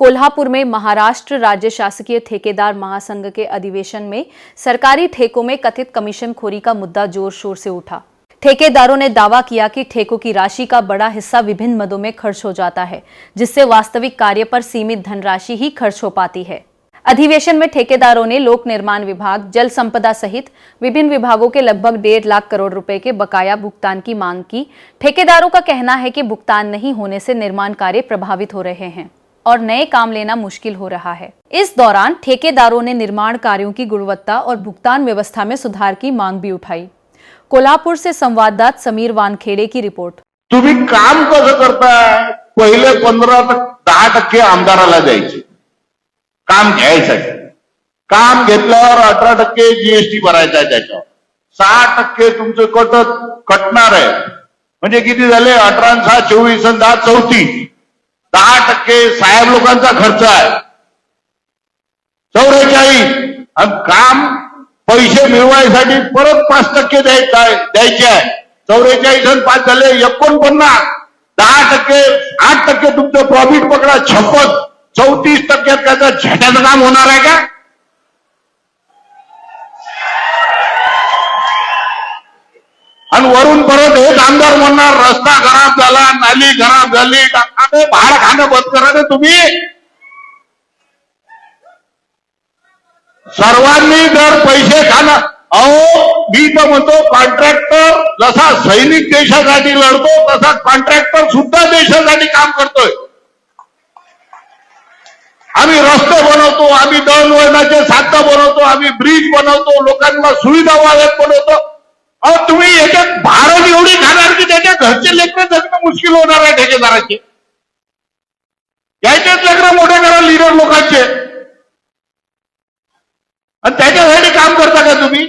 कोल्हापुर में महाराष्ट्र राज्य शासकीय ठेकेदार महासंघ के अधिवेशन में सरकारी ठेकों में कथित कमीशनखोरी का मुद्दा जोर शोर से उठा। ठेकेदारों ने दावा किया कि ठेकों की राशि का बड़ा हिस्सा विभिन्न मदों में खर्च हो जाता है, जिससे वास्तविक कार्य पर सीमित धनराशि ही खर्च हो पाती है। अधिवेशन में ठेकेदारों ने लोक निर्माण विभाग, जल संपदा सहित विभिन्न विभागों के लगभग 1.5 लाख करोड़ रुपए के बकाया भुगतान की मांग की। ठेकेदारों का कहना है कि भुगतान नहीं होने से निर्माण कार्य प्रभावित हो रहे हैं और नए काम लेना मुश्किल हो रहा है। इस दौरान ठेकेदारों ने निर्माण कार्यों की गुणवत्ता और भुगतान व्यवस्था में सुधार की मांग भी उठाई। कोल्हापुर से संवाददाता समीर वानखेड़े की रिपोर्ट। तुम्ही काम कसं करताय? पहिले 15-10% आमदाराला द्यायचे काम घ्यायसाठी। काम घेतल्यावर 18% जीएसटी भरायचा आहे, त्याच्यावर 6% तुमचं कटणार आहे। म्हणजे किती झाले? 18 6 24 आणि 10 34। 10% साहेब लोकांचा खर्च आहे, 44। आणि काम पैसे मिळवायसाठी परत 5% द्यायचे आहे। 44 आणि 5 झाले 49। 10%, 8% तुमचं प्रॉफिट पकडा 56। 34% त्याचं झटाचं काम होणार आहे का? आणि वरून परत हेच आमदार म्हणणार रस्ता खराब झाला, नाली खराब झाली, भाडं खाणं बंद करा ना तुम्ही। सर्वांनी जर पैसे खाणं, अहो मी तर म्हणतो कॉन्ट्रॅक्टर जसा सैनिक देशासाठी लढतो तसा कॉन्ट्रॅक्टर सुद्धा देशासाठी काम करतोय। आम्ही रस्ते बनवतो, आम्ही दळणवळणाचे साधनं बनवतो, आम्ही ब्रिज बनवतो, लोकांना सुविधा बनवतो। अहो तुम्ही याच्यात भाडं एवढी खाणार की त्याच्या घरचे लेकरं जगणं मुश्किल होणार आहे ठेकेदाराचे। याच्यात लेकरं मोठे करा लीडर लोकांचे, आणि त्याच्यासाठी काम करता का तुम्ही?